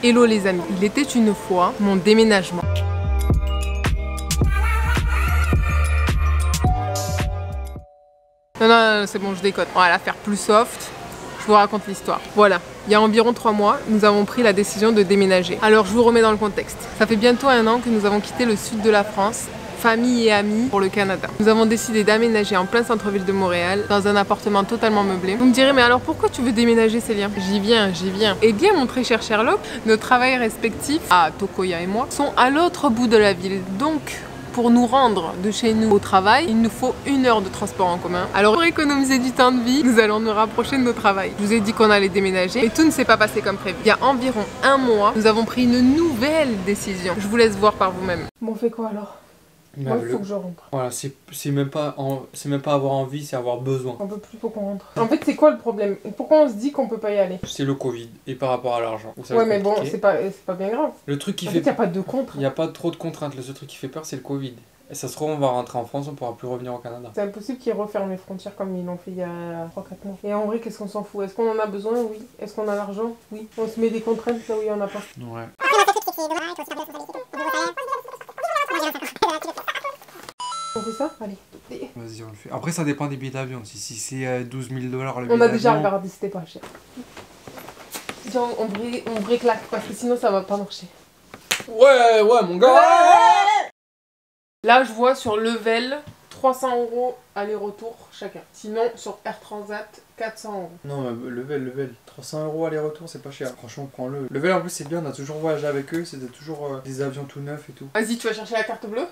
Hello les amis, il était une fois mon déménagement. Non, c'est bon, je déconne. On va la faire plus soft. Je vous raconte l'histoire. Voilà, il y a environ 3 mois, nous avons pris la décision de déménager. Alors je vous remets dans le contexte. Ça fait bientôt 1 an que nous avons quitté le sud de la France, famille et amis, pour le Canada. Nous avons décidé d'aménager en plein centre-ville de Montréal, dans un appartement totalement meublé. Vous me direz, mais alors pourquoi tu veux déménager, Célia? J'y viens. Eh bien, mon très cher Sherlock, nos travails respectifs, Tokoya et moi, sont à l'autre bout de la ville. Donc, pour nous rendre de chez nous au travail, il nous faut 1 heure de transport en commun. Alors pour économiser du temps de vie, nous allons nous rapprocher de nos travails. Je vous ai dit qu'on allait déménager, mais tout ne s'est pas passé comme prévu. Il y a environ 1 mois, nous avons pris une nouvelle décision. Je vous laisse voir par vous-même. Bon, on fait quoi alors? Moi, il faut que je rentre. Voilà, c'est même pas avoir envie, c'est avoir besoin. On peut plus, faut qu'on rentre. En fait, c'est quoi le problème? Pourquoi on se dit qu'on peut pas y aller? C'est le Covid et par rapport à l'argent. Ouais, mais bon, c'est pas bien grave. Le truc qui fait, il y a pas de contraintes. Il y a pas trop de contraintes. Le seul truc qui fait peur, c'est le Covid. Et ça se trouve, on va rentrer en France, on pourra plus revenir au Canada. C'est impossible qu'ils referment les frontières comme ils l'ont fait il y a 3-4 mois. Et en vrai, qu'est-ce qu'on s'en fout? Est-ce qu'on en a besoin? Oui. Est-ce qu'on a l'argent? Oui. On se met des contraintes là où il y en a pas. Ouais. On fait ça? Allez. Vas-y, on le fait. Après, ça dépend des billets d'avion. Si c'est 12 000 $ le billet d'avion... On a déjà regardé, c'était pas cher. Genre, on bré-claque parce que sinon ça va pas marcher. Ouais, mon gars. Là, je vois sur Level 300 € aller-retour chacun. Sinon, sur Air Transat, 400 €. Non, mais Level. 300 € aller-retour, c'est pas cher. Franchement, prends-le. Level, en plus, c'est bien. On a toujours voyagé avec eux. C'était toujours des avions tout neufs et tout. Vas-y, tu vas chercher la carte bleue?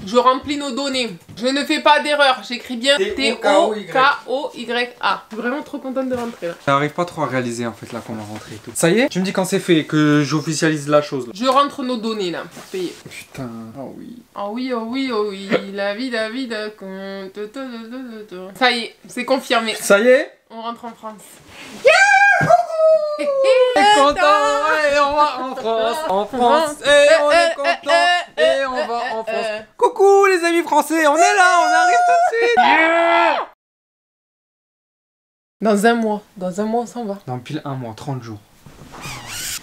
Je remplis nos données. Je ne fais pas d'erreur. J'écris bien T-O-K-O-Y-A. Je suis vraiment trop contente de rentrer là. J'arrive pas trop à réaliser en fait là qu'on va rentrer et tout. Ça y est? Tu me dis quand c'est fait, que j'officialise la chose là. Je rentre nos données là, pour payer. Putain, oh oui. Oh oui, la vie compte. Ça y est, c'est confirmé. Ça y est? On rentre en France. On est content et on va en France et on est content et on va en France. Coucou les amis français, on est là, on arrive tout de suite. Dans un mois on s'en va. Dans pile 1 mois, 30 jours.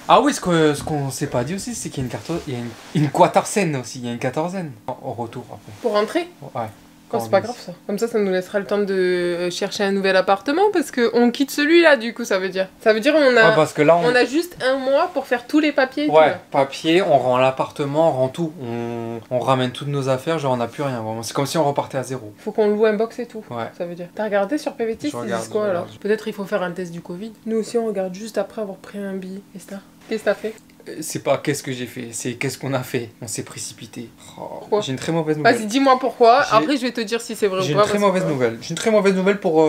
Ah oui, ce qu'on s'est pas dit aussi, c'est qu'il y a une quatorzaine aussi, il y a une quatorzaine au retour après. Pour rentrer? Ouais. Oh, c'est pas grave ça. Comme ça nous laissera le temps de chercher un nouvel appartement parce qu'on quitte celui-là du coup, ça veut dire. Ça veut dire on a, parce que là, on a juste 1 mois pour faire tous les papiers et ouais, tout, papier, on rend l'appartement, on rend tout. On ramène toutes nos affaires, genre on n'a plus rien vraiment. C'est comme si on repartait à zéro. Faut qu'on loue un box et tout. Ouais. Ça veut dire. T'as regardé sur PVT, ils disent quoi alors? Peut-être il faut faire un test du Covid. Nous aussi on regarde juste après avoir pris un billet. Qu'est-ce que t'as fait? C'est pas qu'est-ce que j'ai fait, c'est qu'est-ce qu'on a fait. On s'est précipité. Oh, j'ai une très mauvaise nouvelle. Vas-y, dis-moi pourquoi. Après, je vais te dire si c'est vrai ou pas. J'ai une très mauvaise nouvelle. J'ai une très mauvaise nouvelle pour.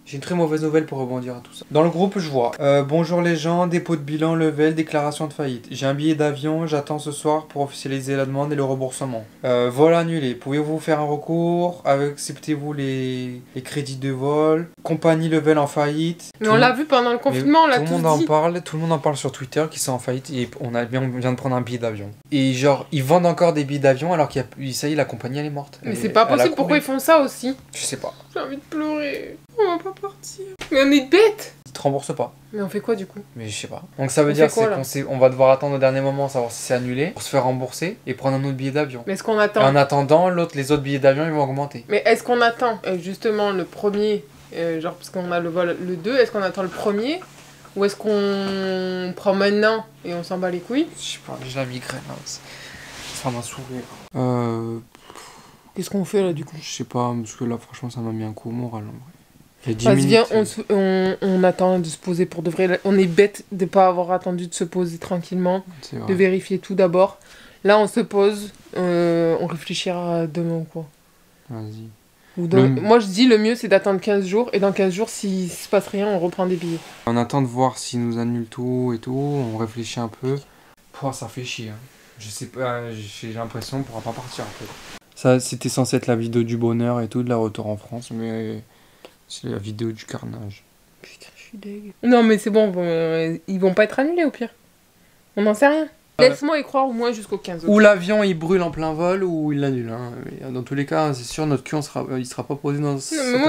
J'ai une très mauvaise nouvelle pour rebondir à tout ça. Dans le groupe, je vois bonjour les gens, dépôt de bilan, Level, déclaration de faillite. J'ai un billet d'avion, j'attends ce soir pour officialiser la demande et le remboursement. Vol annulé. Pouvez-vous faire un recours? Acceptez-vous les crédits de vol? Compagnie Level en faillite. Mais on l'a vu pendant le confinement, on l'a tous dit. Tout le monde en parle sur Twitter qui sont en faillite et on vient de prendre un billet d'avion. Et genre, ils vendent encore des billets d'avion alors qu'il y a, ça y est, la compagnie elle est morte. Mais c'est pas possible, pourquoi ils font ça aussi? Je sais pas. J'ai envie de pleurer. On va pas partir. Mais on est bêtes. Ils te remboursent pas. Mais on fait quoi du coup? Mais je sais pas. Donc ça veut dire qu'on va devoir attendre au dernier moment, savoir si c'est annulé, pour se faire rembourser et prendre un autre billet d'avion. Mais est-ce qu'on attend? Et en attendant, les autres billets d'avion ils vont augmenter. Mais est-ce qu'on attend justement le premier, genre parce qu'on a le vol le 2, est-ce qu'on attend le premier? Ou est-ce qu'on prend maintenant et on s'en bat les couilles? Je sais pas, j'ai la migraine là. Ça m'a saoulé. Qu'est-ce qu'on fait là du coup? Je sais pas, parce que là franchement ça m'a mis un coup au moral en vrai. Viens, on attend de se poser pour de vrai. On est bête de pas avoir attendu de se poser tranquillement, de vérifier tout d'abord. Là on se pose, on réfléchira demain ou quoi. Vas-y. Moi je dis le mieux c'est d'attendre 15 jours et dans 15 jours s'il se passe rien on reprend des billets. On attend de voir s'ils nous annulent tout et tout, on réfléchit un peu. Pouah, ça fait chier. Hein. Je sais pas, j'ai l'impression qu'on pourra pas partir en fait. Ça c'était censé être la vidéo du bonheur et tout, de la retour en France, mais c'est la vidéo du carnage. Putain je suis dégueu. Non mais c'est bon, ils vont pas être annulés au pire. On n'en sait rien. Laisse-moi y croire au moins jusqu'au 15 août. Ou l'avion il brûle en plein vol ou il l'annule. Hein. Dans tous les cas, c'est sûr, notre cul il sera pas posé dans ce. Non, mais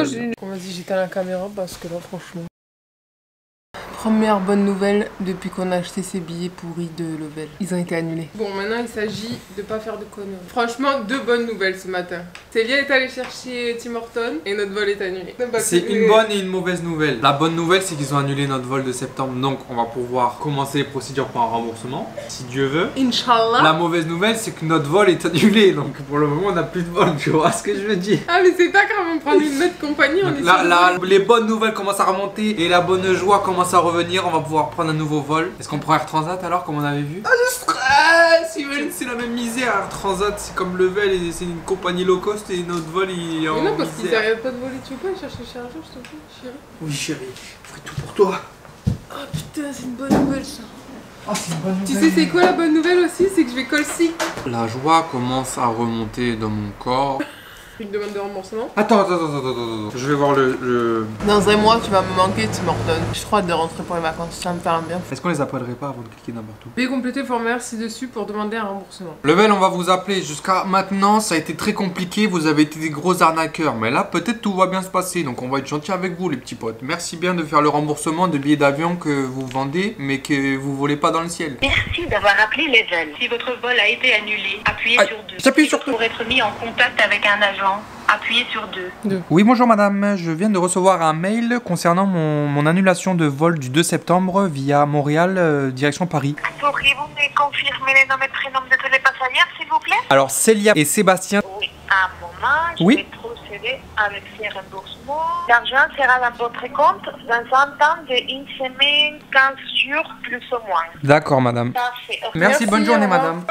moi, vas-y, j'éteins la caméra parce que là, franchement. Première bonne nouvelle depuis qu'on a acheté ces billets pourris de Lovell. Ils ont été annulés. Bon, maintenant il s'agit de pas faire de conneries. Franchement, 2 bonnes nouvelles ce matin. Célia est allée chercher Tim Hortons et notre vol est annulé. C'est une bonne et une mauvaise nouvelle. La bonne nouvelle, c'est qu'ils ont annulé notre vol de septembre, donc on va pouvoir commencer les procédures pour un remboursement, si Dieu veut. Inch'Allah. La mauvaise nouvelle, c'est que notre vol est annulé, donc pour le moment on n'a plus de vol, tu vois ce que je veux dire. Ah mais c'est pas grave, on prend une autre compagnie, on est Là, les bonnes nouvelles commencent à remonter et la bonne joie commence à revenir, on va pouvoir prendre un nouveau vol. Est-ce qu'on prend Air Transat alors, comme on avait vu? Ah le stress, c'est la même misère. Air Transat, c'est comme Level, et c'est une compagnie low cost et notre vol il est en misère. Mais non, parce qu'ils arrêtent pas de voler, tu veux pas aller chercher le chargeur, s'il te plaît, chérie? Oui chérie, je ferai tout pour toi. Oh putain, c'est une bonne nouvelle ça. Oh, c'est une bonne nouvelle. Tu sais c'est quoi la bonne nouvelle aussi? C'est que je vais call sick. La joie commence à remonter dans mon corps. Une demande de remboursement. Attends. Je vais voir le... Dans un mois, tu vas me manquer, Tim Hortons. J'ai trop hâte de rentrer pour les vacances, ça va me faire un bien. Est-ce qu'on les appellerait pas avant de cliquer n'importe où? Veuillez compléter le formulaire ci-dessus pour demander un remboursement. Level, on va vous appeler. Jusqu'à maintenant, ça a été très compliqué. Vous avez été des gros arnaqueurs. Mais là, peut-être tout va bien se passer. Donc, on va être gentil avec vous, les petits potes. Merci bien de faire le remboursement de billets d'avion que vous vendez, mais que vous volez pas dans le ciel. Merci d'avoir appelé Level. Si votre vol a été annulé, appuyez sur 2. J'appuie sur 2. Pour être mis en contact avec un agent, appuyez sur 2. Oui, bonjour madame. Je viens de recevoir un mail concernant mon annulation de vol du 2 septembre via Montréal, direction Paris. Pourriez-vous me confirmer les noms et prénoms de tous les passagers, s'il vous plaît? Alors, Célia et Sébastien. Oui, un moment, je Oui. vais procéder avec ces remboursements. L'argent sera dans votre compte dans un temps de 1 semaine, 15 jours, plus ou moins. D'accord, madame. Parfait. Merci, bonne journée, au revoir. madame.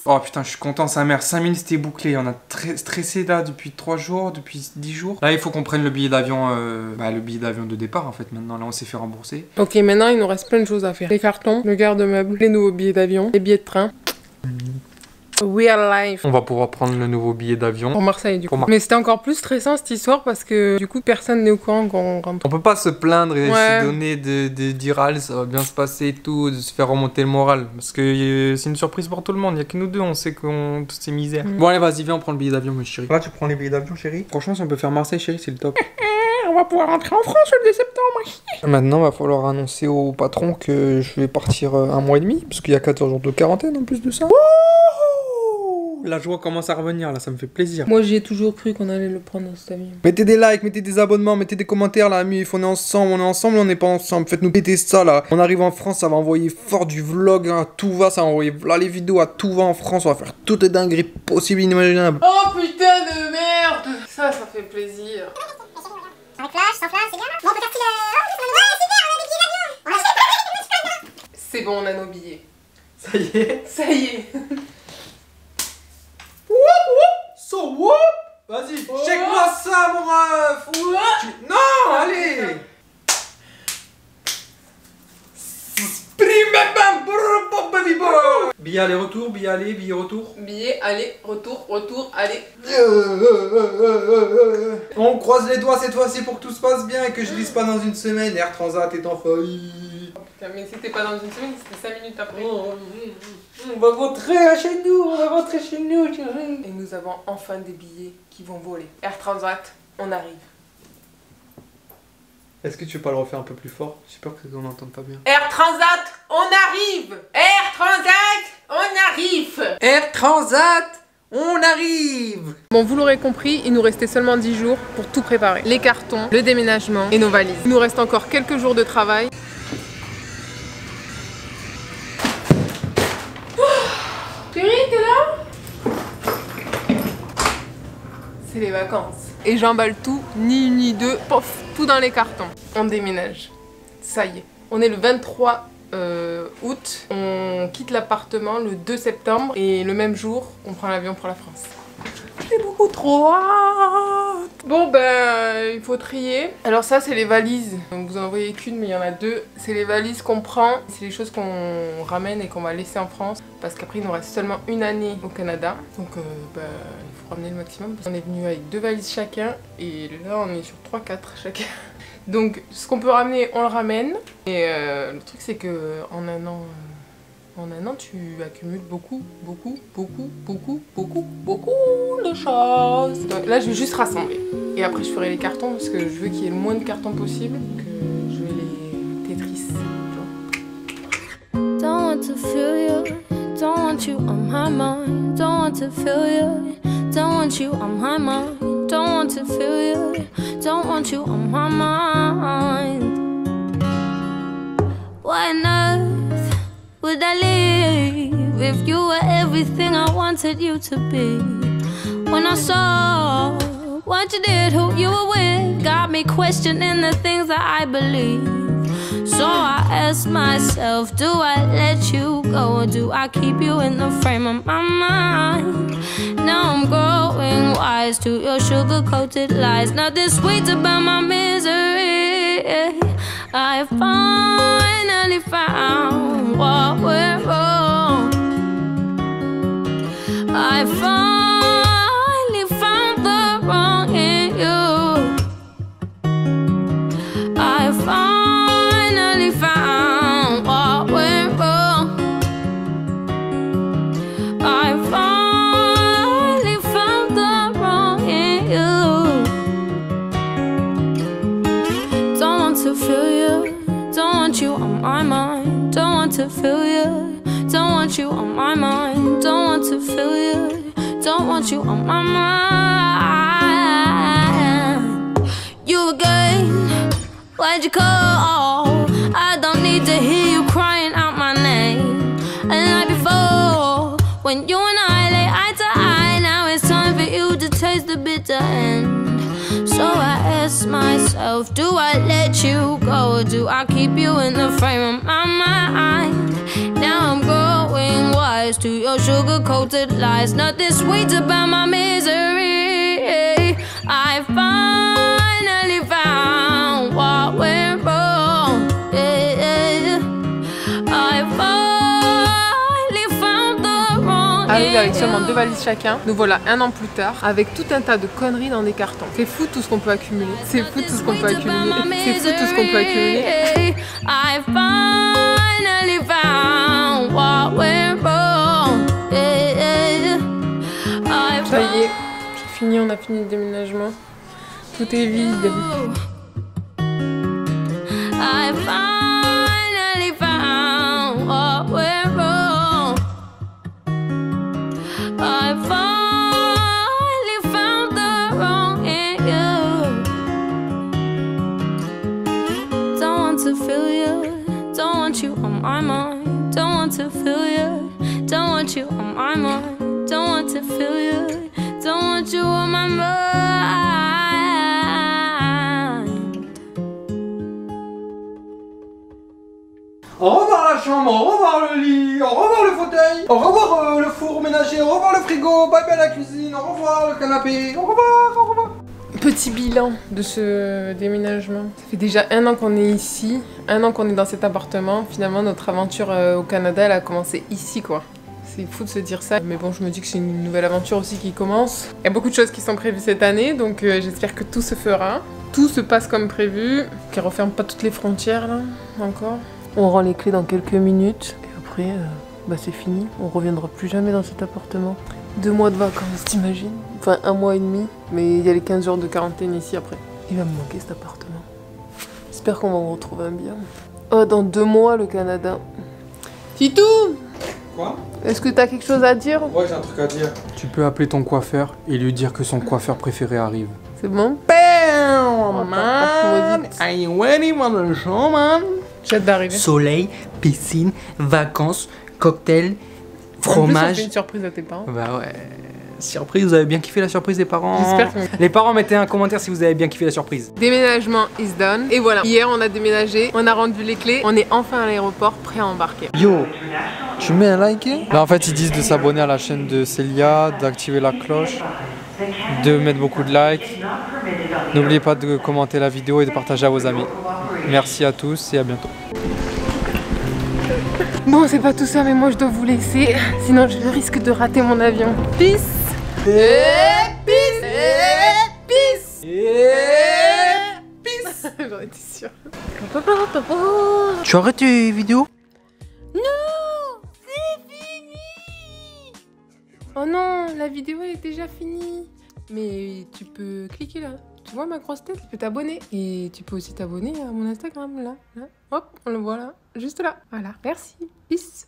Oh putain, je suis content, sa mère. 5 minutes, c'était bouclé. On a très stressé là depuis 3 jours, depuis 10 jours. Là, il faut qu'on prenne le billet d'avion, le billet d'avion de départ en fait. Maintenant, là, on s'est fait rembourser. Ok, maintenant il nous reste plein de choses à faire. Les cartons, le garde-meuble, les nouveaux billets d'avion, les billets de train. We are live. On va pouvoir prendre le nouveau billet d'avion. Pour Marseille du coup. Mais c'était encore plus stressant cette histoire parce que du coup personne n'est au courant qu'on rentre. On peut pas se plaindre et Ouais. se donner de dire ah, ça va bien se passer et tout, de se faire remonter le moral. Parce que c'est une surprise pour tout le monde. Il y a que nous deux, on sait qu'on toutes ces misères. Bon, allez, vas-y, viens, on prend le billet d'avion, mon chéri. Là, tu prends les billets d'avion, chéri. Franchement, si on peut faire Marseille, chéri, c'est le top. On va pouvoir rentrer en France le 2 septembre. Maintenant, va falloir annoncer au patron que je vais partir un mois et demi, parce qu'il y a 14 jours de quarantaine en plus de ça. La joie commence à revenir, là, ça me fait plaisir. Moi j'y ai toujours cru qu'on allait le prendre cet avion. Mettez des likes, mettez des abonnements, mettez des commentaires, là, amis. On est ensemble, on n'est pas ensemble. Faites-nous péter ça, là. On arrive en France, ça va envoyer fort du vlog, hein, tout va, ça va envoyer là les vidéos à tout va en France. On va faire toutes les dingueries possibles, inimaginables. Oh putain de merde. Ça fait plaisir. Avec flash, sans flash, c'est bien là. Bon, on peut faire style. Ouais, super, on a des billets d'avion. C'est bon, on a nos billets. Ça y est. Ça y est. So whoop. Vas-y, check-moi ça, mon ref. Non, allez. Billet aller-retour, billet aller, billet retour. Billet, aller, retour, aller. On croise les doigts cette fois-ci pour que tout se passe bien et que je glisse pas dans une semaine. Air Transat est en faillite. Putain, mais c'était pas dans une semaine, c'était 5 minutes après. On va rentrer chez nous, chérie. Et nous avons enfin des billets qui vont voler. Air Transat, on arrive. Est-ce que tu veux pas le refaire un peu plus fort? J'ai peur qu'on n'entende pas bien. Air Transat, on arrive. Air Transat, on arrive. Air Transat, on arrive. Bon, vous l'aurez compris, il nous restait seulement 10 jours pour tout préparer. Les cartons, le déménagement et nos valises. Il nous reste encore quelques jours de travail. Chérie, t'es là? C'est les vacances. Et j'emballe tout, ni une ni deux, pof, tout dans les cartons. On déménage. Ça y est. On est le 23 août. On quitte l'appartement le 2 septembre. Et le même jour, on prend l'avion pour la France. J'ai beaucoup trop hâte. Bon ben, il faut trier. Alors ça, c'est les valises. Donc, vous en voyez qu'une, mais il y en a deux. C'est les valises qu'on prend. C'est les choses qu'on ramène et qu'on va laisser en France. Parce qu'après, il nous reste seulement une année au Canada. Donc il faut ramener le maximum. On est venu avec 2 valises chacun. Et là, on est sur 3-4 chacun. Donc ce qu'on peut ramener, on le ramène. Et le truc, c'est que en un an... En un an, tu accumules beaucoup de choses. Donc là, je vais juste rassembler. Et après, je ferai les cartons parce que je veux qu'il y ait le moins de cartons possible. Que je vais les Tetris. Don't want to feel you, don't want you on my mind. Don't want to feel you, don't want you on my mind. Don't want to feel you, don't want you on my mind. Why on earth would I leave if you were everything I wanted you to be? When I saw what you did, who you were with, got me questioning the things that I believe. So I asked myself, do I let you go or do I keep you in the frame of my mind? Now I'm growing wise to your sugar-coated lies. Nothing sweet about my misery. I finally found what went wrong. I finally found the wrong in you. I finally found what went wrong. I finally found the wrong in you. Don't want to feel you, don't want you on my mind. Don't want to feel you, don't want you on my mind. Don't want to feel you, don't want you on my mind. You again, why'd you call? I don't need to hear you crying out my name. And like before, when you and I lay eye to eye, now it's time for you to taste the bitter end. So I ask myself, do I let you go or do I keep you in the frame of my mind? Now I'm growing wise to your sugar-coated lies. Nothing sweet about my misery. I finally found what went wrong. I finally found the wrong. Arrivé avec seulement 2 valises chacun, nous voilà un an plus tard avec tout un tas de conneries dans des cartons. C'est fou tout ce qu'on peut accumuler. C'est fou tout ce qu'on peut accumuler. C'est fou tout ce qu'on peut accumuler. I finally found what went wrong. Ça y est, c'est fini, on a fini le déménagement. Tout est vide. I finally found what went wrong. I finally found the wrong in you. Don't want to feel you, don't want you on my mind. Don't want to feel you, don't want you on my mind. Don't want to feel you, don't want you on my mind. Au revoir la chambre, au revoir le lit, au revoir le fauteuil, au revoir le four ménager, au revoir le frigo, bye bye la cuisine, au revoir le canapé, au revoir, au revoir. Petit bilan de ce déménagement. Ça fait déjà un an qu'on est ici, un an qu'on est dans cet appartement. Finalement, notre aventure au Canada, elle a commencé ici, quoi. C'est fou de se dire ça, mais bon, je me dis que c'est une nouvelle aventure aussi qui commence. Il y a beaucoup de choses qui sont prévues cette année, donc j'espère que tout se fera. Tout se passe comme prévu, qui referme pas toutes les frontières, là, encore. On rend les clés dans quelques minutes, et après, bah c'est fini. On reviendra plus jamais dans cet appartement. 2 mois de vacances, t'imagines? Enfin, 1 mois et demi, mais il y a les 15 jours de quarantaine ici après. Il va me manquer cet appartement. J'espère qu'on va en retrouver un bien. Oh, dans 2 mois, le Canada. Titou! Quoi? Est-ce que t'as quelque chose à dire? Ouais, j'ai un truc à dire. Tu peux appeler ton coiffeur et lui dire que son coiffeur préféré arrive. C'est bon? Bam, man! Are you ready for the show, man? J'ai hâte d'arriver. Soleil, piscine, vacances, cocktail, En plus, on fromage. fait une surprise à tes parents. Bah ouais. Surprise, vous avez bien kiffé la surprise des parents? J'espère que... Les parents, mettez un commentaire si vous avez bien kiffé la surprise. Déménagement is done. Et voilà, hier on a déménagé, on a rendu les clés, on est enfin à l'aéroport, prêt à embarquer. Yo, tu mets un like? Là en fait ils disent de s'abonner à la chaîne de Célia, d'activer la cloche, de mettre beaucoup de likes. N'oubliez pas de commenter la vidéo et de partager à vos amis. Merci à tous et à bientôt. Bon, c'est pas tout ça, mais moi je dois vous laisser, sinon je risque de rater mon avion. Peace! Peace! Peace! J'en étais sûre. Tu arrêtes tes vidéos? No! Oh non, la vidéo est déjà finie. Mais tu peux cliquer là. Tu vois ma grosse tête, tu peux t'abonner. Et tu peux aussi t'abonner à mon Instagram là. Hop, on le voit là. Juste là. Voilà. Merci. Peace.